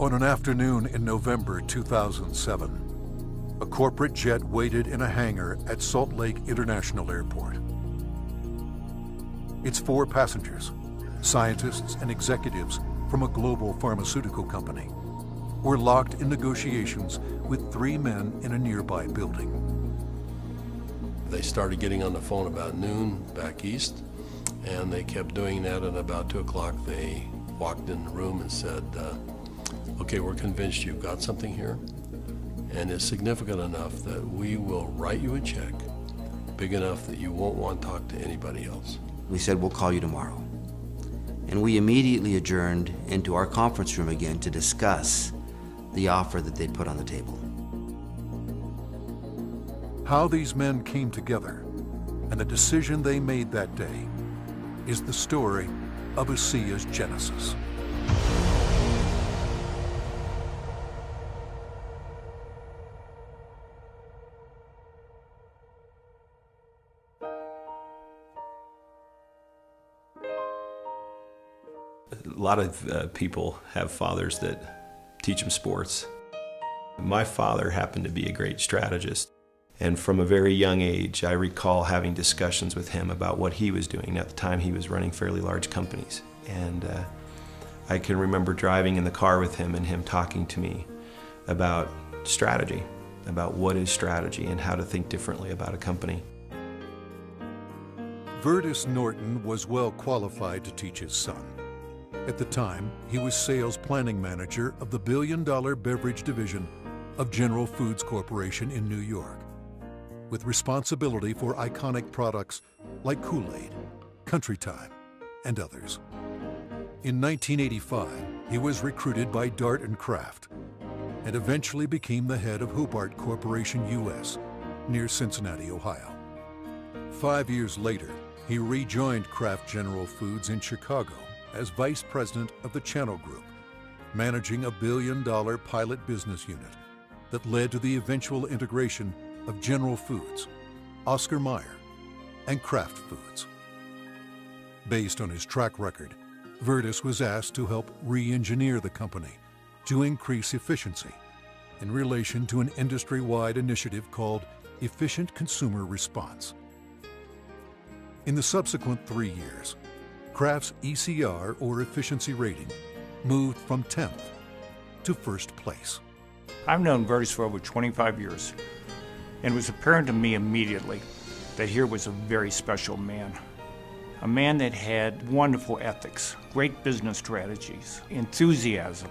On an afternoon in November 2007, a corporate jet waited in a hangar at Salt Lake International Airport. Its 4 passengers, scientists and executives from a global pharmaceutical company, were locked in negotiations with 3 men in a nearby building. They started getting on the phone about noon back east, and they kept doing that, and about 2 o'clock they walked in the room and said, okay, we're convinced you've got something here, and it's significant enough that we will write you a check big enough that you won't want to talk to anybody else. We said, we'll call you tomorrow. And we immediately adjourned into our conference room again to discuss the offer that they'd put on the table. How these men came together and the decision they made that day is the story of Asea's genesis. A lot of people have fathers that teach them sports. My father happened to be a great strategist, and from a very young age I recall having discussions with him about what he was doing. At the time he was running fairly large companies, and I can remember driving in the car with him and him talking to me about strategy, about what is strategy and how to think differently about a company. Vertus Norton was well qualified to teach his son. At the time, he was sales planning manager of the billion-dollar beverage division of General Foods Corporation in New York, with responsibility for iconic products like Kool-Aid, Country Time, and others. In 1985, he was recruited by Dart and Kraft and eventually became the head of Hobart Corporation US near Cincinnati, Ohio. 5 years later, he rejoined Kraft General Foods in Chicago as vice president of the Channel Group, managing a billion-dollar pilot business unit that led to the eventual integration of General Foods, Oscar Mayer, and Kraft Foods. Based on his track record, Vertus was asked to help re-engineer the company to increase efficiency in relation to an industry-wide initiative called Efficient Consumer Response. In the subsequent 3 years, Kraft's ECR, or efficiency rating, moved from 10th to 1st place. I've known Vertus for over 25 years, and it was apparent to me immediately that here was a very special man. A man that had wonderful ethics, great business strategies, enthusiasm.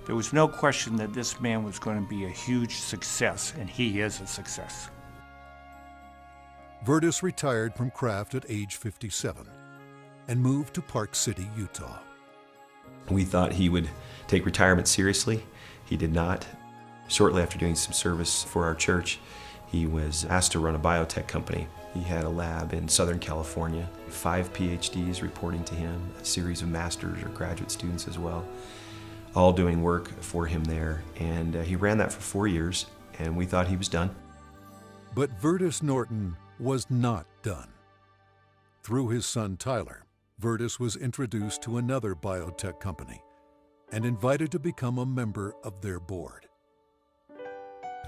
There was no question that this man was going to be a huge success, and he is a success. Vertus retired from Kraft at age 57 and moved to Park City, Utah. We thought he would take retirement seriously. He did not. Shortly after doing some service for our church, he was asked to run a biotech company. He had a lab in Southern California, 5 PhDs reporting to him, a series of master's or graduate students as well, all doing work for him there. And he ran that for 4 years, and we thought he was done. But Vertus Norton was not done. Through his son Tyler, Vertus was introduced to another biotech company and invited to become a member of their board.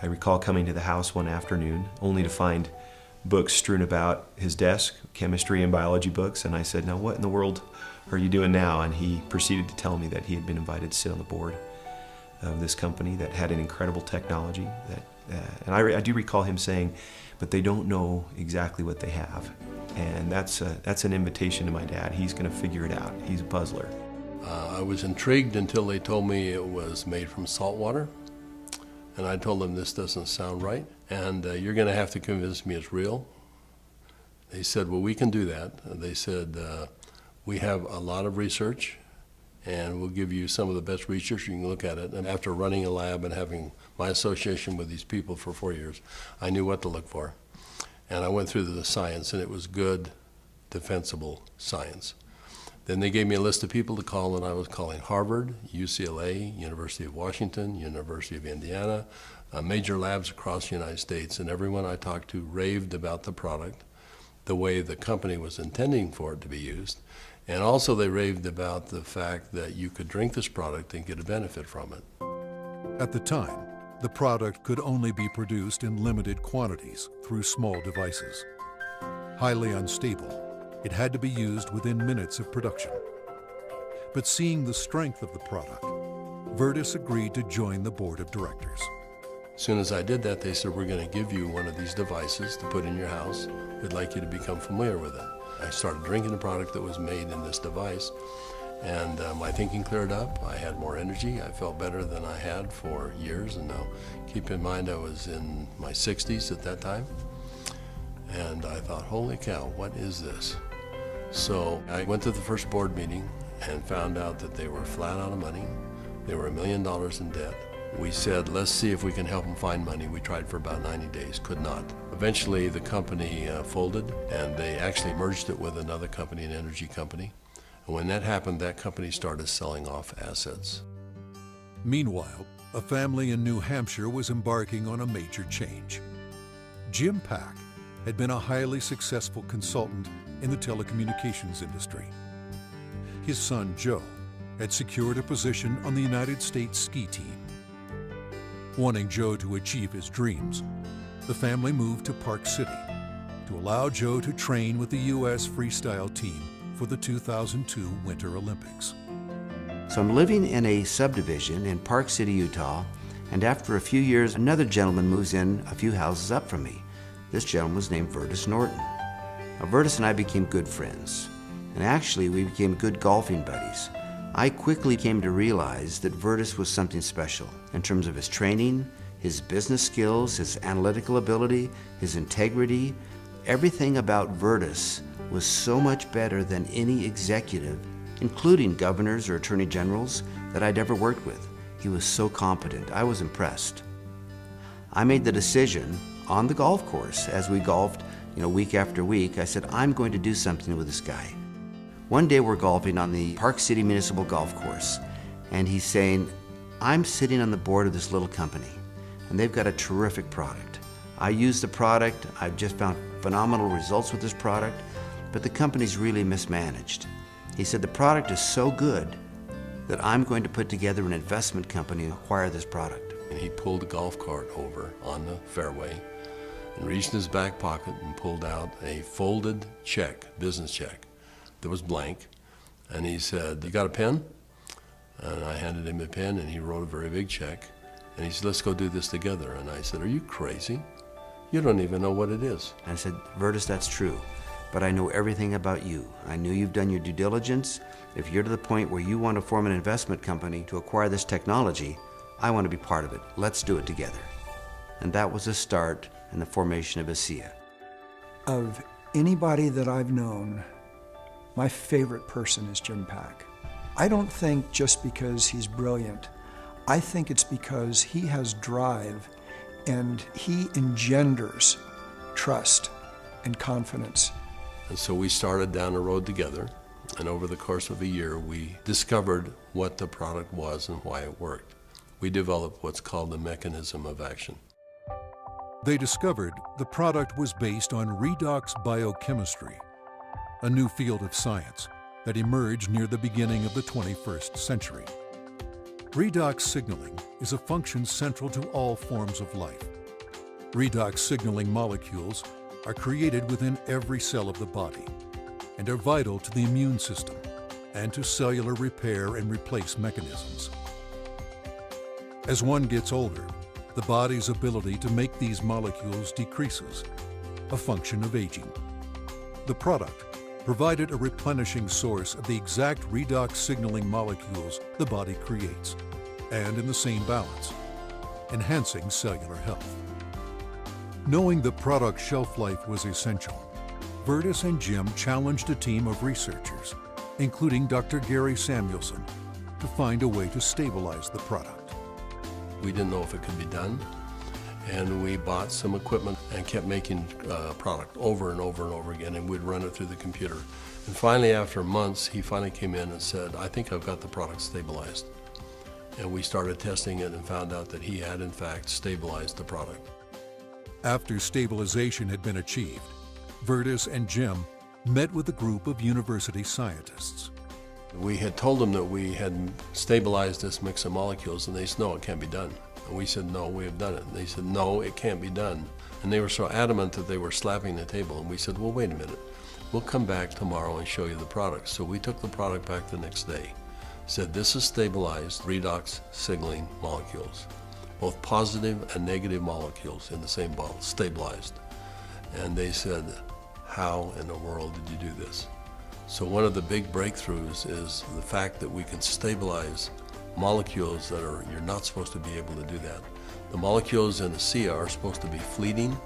I recall coming to the house one afternoon only to find books strewn about his desk, chemistry and biology books, and I said, now what in the world are you doing now? And he proceeded to tell me that he had been invited to sit on the board of this company that had an incredible technology. And I do recall him saying, but they don't know exactly what they have. And that's an invitation to my dad. He's going to figure it out. He's a puzzler. I was intrigued until they told me it was made from salt water. And I told them this doesn't sound right, and you're going to have to convince me it's real. They said, well, we can do that. They said, we have a lot of research, and we'll give you some of the best research. You can look at it. And after running a lab and having my association with these people for 4 years, I knew what to look for. And I went through the science, and it was good, defensible science. Then they gave me a list of people to call, and I was calling Harvard, UCLA, University of Washington, University of Indiana, major labs across the United States, and everyone I talked to raved about the product, the way the company was intending for it to be used, And also they raved about the fact that you could drink this product and get a benefit from it. At the time, the product could only be produced in limited quantities through small devices. Highly unstable, it had to be used within minutes of production. But seeing the strength of the product, Virtus agreed to join the board of directors. As soon as I did that, they said, we're going to give you one of these devices to put in your house. We'd like you to become familiar with it. I started drinking the product that was made in this device, and my thinking cleared up. I had more energy. I felt better than I had for years. And now, keep in mind, I was in my 60s at that time. And I thought, holy cow, what is this? So I went to the first board meeting and found out that they were flat out of money. They were $1 million in debt. We said, let's see if we can help them find money. We tried for about 90 days, could not. Eventually, the company folded, and they actually merged it with another company, an energy company. And when that happened, that company started selling off assets. Meanwhile, a family in New Hampshire was embarking on a major change. Jim Pack had been a highly successful consultant in the telecommunications industry. His son, Joe, had secured a position on the United States ski team. Wanting Joe to achieve his dreams, the family moved to Park City to allow Joe to train with the U.S. freestyle team for the 2002 Winter Olympics. So I'm living in a subdivision in Park City, Utah, and after a few years, another gentleman moves in a few houses up from me. This gentleman was named Virtus Norton. Now, Virtus and I became good friends, and actually we became good golfing buddies. I quickly came to realize that Virtus was something special in terms of his training, his business skills, his analytical ability, his integrity. Everything about Virtus was so much better than any executive, including governors or attorney generals, that I'd ever worked with. He was so competent. I was impressed. I made the decision on the golf course as we golfed, week after week. I said, I'm going to do something with this guy. One day we're golfing on the Park City Municipal Golf Course, and he's saying, I'm sitting on the board of this little company, and they've got a terrific product. I use the product. I've just found phenomenal results with this product, but the company's really mismanaged. He said, the product is so good that I'm going to put together an investment company and acquire this product. And he pulled a golf cart over on the fairway and reached in his back pocket and pulled out a folded check, business check, that was blank. And he said, you got a pen? And I handed him a pen, and he wrote a very big check. And he said, let's go do this together. And I said, are you crazy? You don't even know what it is. And I said, Virtus, that's true, but I know everything about you. I knew you've done your due diligence. If you're to the point where you want to form an investment company to acquire this technology, I want to be part of it. Let's do it together. And that was the start in the formation of Asea. Of anybody that I've known, my favorite person is Jim Pack. I don't think just because he's brilliant. I think it's because he has drive and he engenders trust and confidence. And so we started down the road together, and over the course of a year, we discovered what the product was and why it worked. We developed what's called the mechanism of action. They discovered the product was based on redox biochemistry, a new field of science that emerged near the beginning of the 21st century. Redox signaling is a function central to all forms of life. Redox signaling molecules are created within every cell of the body and are vital to the immune system and to cellular repair and replace mechanisms. As one gets older, the body's ability to make these molecules decreases, a function of aging. The product provided a replenishing source of the exact redox signaling molecules the body creates, and in the same balance, enhancing cellular health. Knowing the product's shelf life was essential, Virtus and Jim challenged a team of researchers, including Dr. Gary Samuelson, to find a way to stabilize the product. We didn't know if it could be done, and we bought some equipment and kept making product over and over and over again, and we'd run it through the computer. And finally, after months, he finally came in and said, I think I've got the product stabilized. And we started testing it and found out that he had, in fact, stabilized the product. After stabilization had been achieved, Virtus and Jim met with a group of university scientists. We had told them that we had stabilized this mix of molecules, and they said, no, it can't be done. And we said, no, we have done it. And they said, no, it can't be done. And they were so adamant that they were slapping the table. And we said, well, wait a minute. We'll come back tomorrow and show you the product. So we took the product back the next day. Said, this is stabilized redox signaling molecules, both positive and negative molecules in the same bottle, stabilized. And they said, how in the world did you do this? So one of the big breakthroughs is the fact that we can stabilize molecules that you're not supposed to be able to do that. The molecules in Asea are supposed to be fleeting.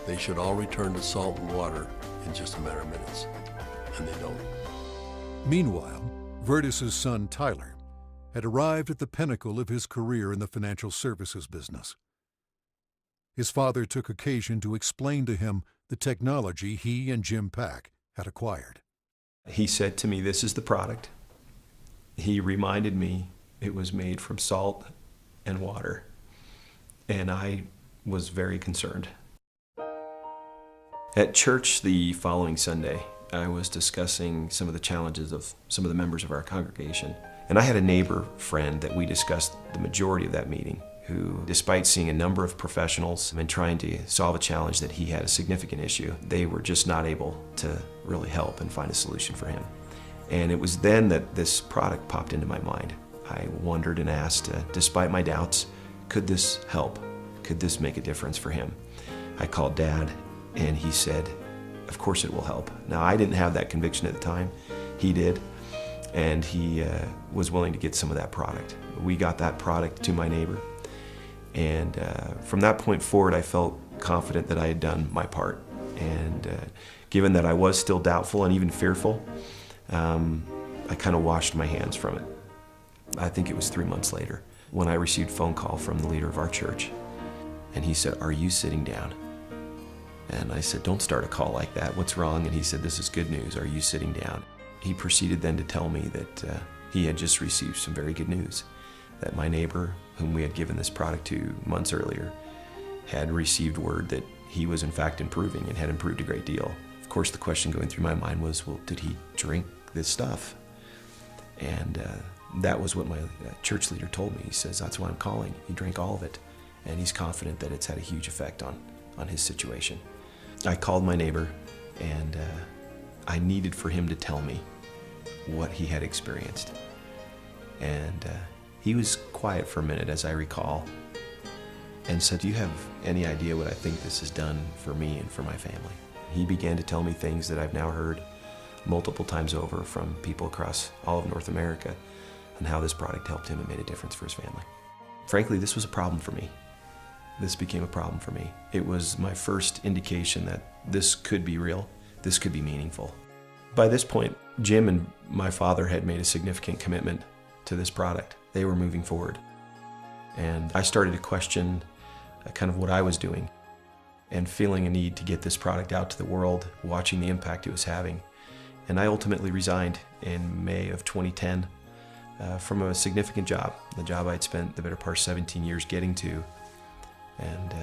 They should all return to salt and water in just a matter of minutes, and they don't. Meanwhile, Vertus's son Tyler had arrived at the pinnacle of his career in the financial services business. His father took occasion to explain to him the technology he and Jim Pack had acquired. He said to me, this is the product. He reminded me it was made from salt and water, and I was very concerned. At church the following Sunday, I was discussing some of the challenges of some of the members of our congregation, and I had a neighbor friend that we discussed the majority of that meeting, who, despite seeing a number of professionals and trying to solve a challenge that he had a significant issue, they were just not able to really help and find a solution for him. And it was then that this product popped into my mind. I wondered and asked, despite my doubts, could this help? Could this make a difference for him? I called Dad, and he said, of course it will help. Now, I didn't have that conviction at the time. He did, and he was willing to get some of that product. We got that product to my neighbor. And from that point forward, I felt confident that I had done my part. And given that I was still doubtful and even fearful, I kind of washed my hands from it. I think it was 3 months later when I received a phone call from the leader of our church. And he said, are you sitting down? And I said, don't start a call like that. What's wrong? And he said, this is good news. Are you sitting down? He proceeded then to tell me that he had just received some very good news, that my neighbor, whom we had given this product to months earlier, had received word that he was in fact improving and had improved a great deal. Of course, the question going through my mind was, well, did he drink this stuff? And that was what my church leader told me. He says, that's why I'm calling. He drank all of it, and he's confident that it's had a huge effect on his situation. I called my neighbor, and I needed for him to tell me what he had experienced. And he was quiet for a minute, as I recall, and said, do you have any idea what I think this has done for me and for my family? He began to tell me things that I've now heard multiple times over from people across all of North America, and how this product helped him and made a difference for his family. Frankly, this was a problem for me. This became a problem for me. It was my first indication that this could be real, this could be meaningful. By this point, Jim and my father had made a significant commitment to this product. They were moving forward. And I started to question kind of what I was doing, and feeling a need to get this product out to the world, watching the impact it was having. And I ultimately resigned in May of 2010 from a significant job, the job I'd spent the better part of 17 years getting to. And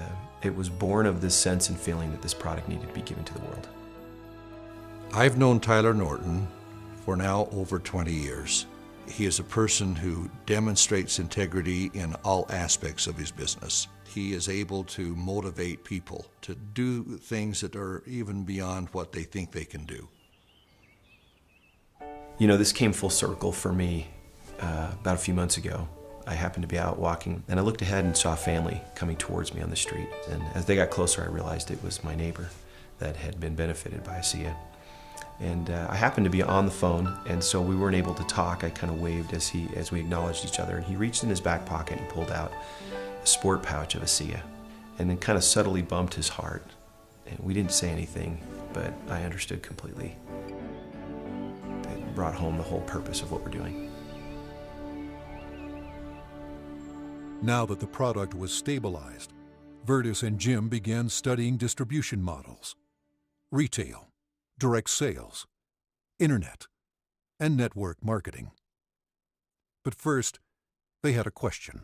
it was born of this sense and feeling that this product needed to be given to the world. I've known Tyler Norton for now over 20 years. He is a person who demonstrates integrity in all aspects of his business. He is able to motivate people to do things that are even beyond what they think they can do. You know, this came full circle for me about a few months ago. I happened to be out walking, and I looked ahead and saw a family coming towards me on the street. And as they got closer, I realized it was my neighbor that had been benefited by Asea. And I happened to be on the phone, and so we weren't able to talk. I kind of waved as we acknowledged each other, and he reached in his back pocket and pulled out a sport pouch of Asea, and then kind of subtly bumped his heart. And we didn't say anything, but I understood completely. It brought home the whole purpose of what we're doing. Now that the product was stabilized, Vertus and Jim began studying distribution models, retail, direct sales, internet, and network marketing. But first, they had a question.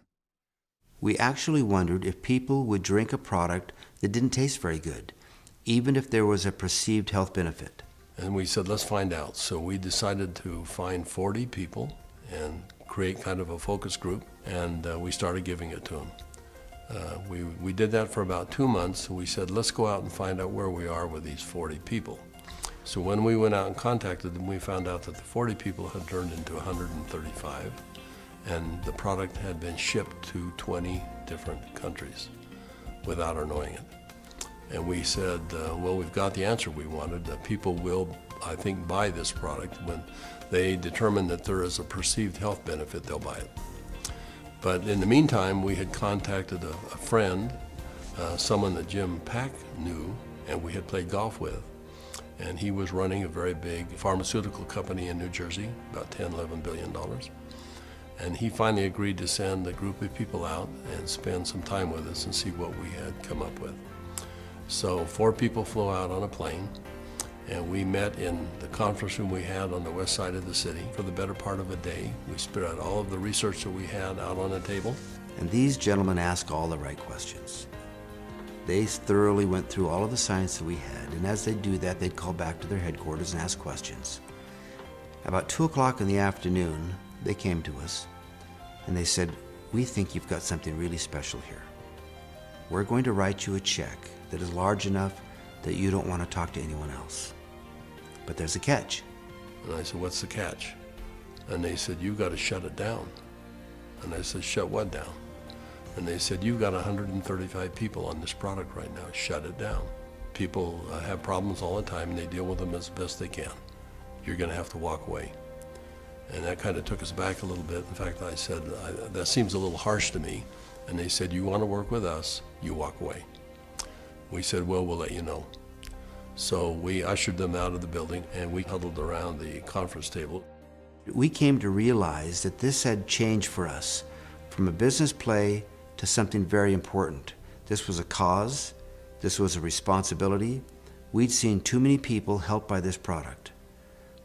We actually wondered if people would drink a product that didn't taste very good, even if there was a perceived health benefit. And we said, let's find out. So we decided to find 40 people and create kind of a focus group, and we started giving it to them. We did that for about 2 months, and we said, let's go out and find out where we are with these 40 people. So when we went out and contacted them, we found out that the 40 people had turned into 135, and the product had been shipped to 20 different countries without our knowing it. And we said, well, we've got the answer we wanted. People will, I think, buy this product. When they determine that there is a perceived health benefit, they'll buy it. But in the meantime, we had contacted a friend, someone that Jim Pack knew and we had played golf with. And he was running a very big pharmaceutical company in New Jersey, about $10, $11 billion. And he finally agreed to send a group of people out and spend some time with us and see what we had come up with. So 4 people flew out on a plane, and we met in the conference room we had on the west side of the city for the better part of a day. We spread out all of the research that we had out on a table. And these gentlemen asked all the right questions. They thoroughly went through all of the science that we had, and as they do that, they'd call back to their headquarters and ask questions. About 2 o'clock in the afternoon, they came to us, and they said, we think you've got something really special here. We're going to write you a check that is large enough that you don't want to talk to anyone else. But there's a catch. And I said, what's the catch? And they said, you've got to shut it down. And I said, shut what down? And they said, you've got 135 people on this product right now, shut it down. People have problems all the time and they deal with them as best they can. You're gonna have to walk away. And that kind of took us back a little bit. In fact, I said, that seems a little harsh to me. And they said, you wanna work with us, you walk away. We said, well, we'll let you know. So we ushered them out of the building and we huddled around the conference table. We came to realize that this had changed for us from a business play to something very important. This was a cause, this was a responsibility. We'd seen too many people helped by this product.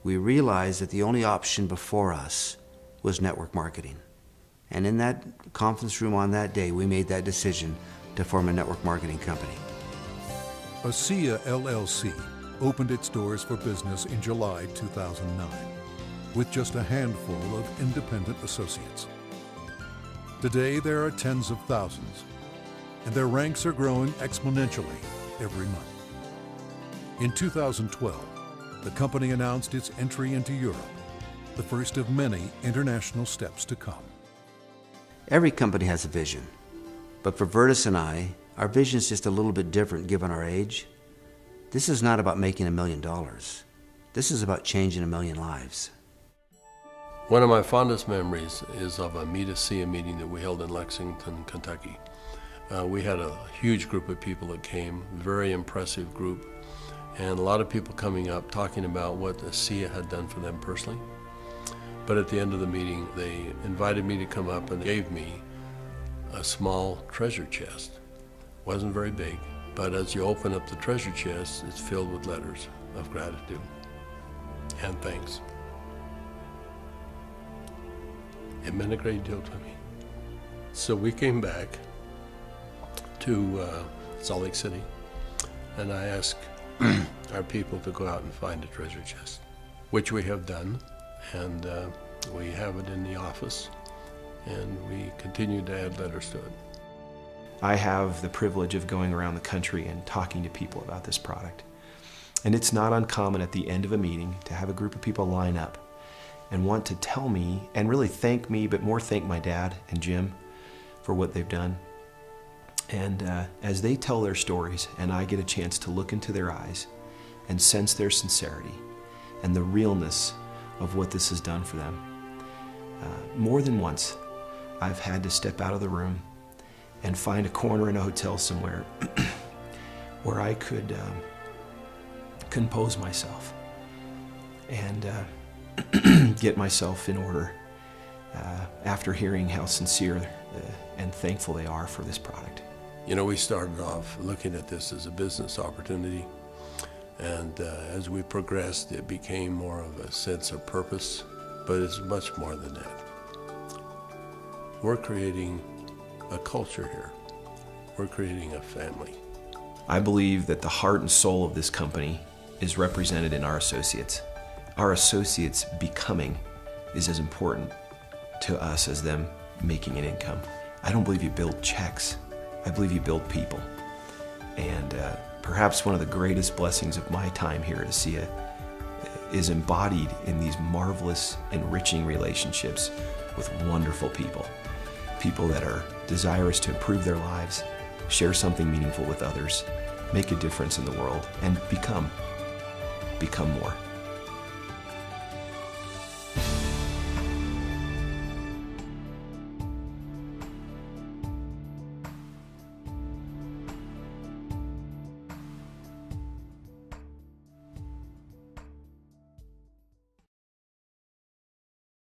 We realized that the only option before us was network marketing. And in that conference room on that day, we made that decision to form a network marketing company. Asea LLC opened its doors for business in July 2009 with just a handful of independent associates. Today, there are tens of thousands, and their ranks are growing exponentially every month. In 2012, the company announced its entry into Europe, the first of many international steps to come. Every company has a vision, but for Vertus and I, our vision is just a little bit different given our age. This is not about making $1 million. This is about changing 1 million lives. One of my fondest memories is of a Meet Asea meeting that we held in Lexington, Kentucky. We had a huge group of people that came, very impressive group, and a lot of people coming up talking about what Asea had done for them personally. But at the end of the meeting, they invited me to come up and gave me a small treasure chest. Wasn't very big, but as you open up the treasure chest, it's filled with letters of gratitude and thanks. It meant a great deal to me. So we came back to Salt Lake City, and I asked our people to go out and find a treasure chest, which we have done, and we have it in the office, and we continue to add letters to it. I have the privilege of going around the country and talking to people about this product. And it's not uncommon at the end of a meeting to have a group of people line up and want to tell me and really thank me, but more thank my dad and Jim for what they've done. And as they tell their stories and I get a chance to look into their eyes and sense their sincerity and the realness of what this has done for them, more than once I've had to step out of the room and find a corner in a hotel somewhere where I could compose myself and get myself in order after hearing how sincere and thankful they are for this product. You know, we started off looking at this as a business opportunity, and as we progressed, it became more of a sense of purpose, but it's much more than that. We're creating a culture here. We're creating a family. I believe that the heart and soul of this company is represented in our associates. Our associates becoming is as important to us as them making an income. I don't believe you build checks. I believe you build people. And perhaps one of the greatest blessings of my time here at Asea is embodied in these marvelous, enriching relationships with wonderful people. People that are desirous to improve their lives, share something meaningful with others, make a difference in the world, and become more.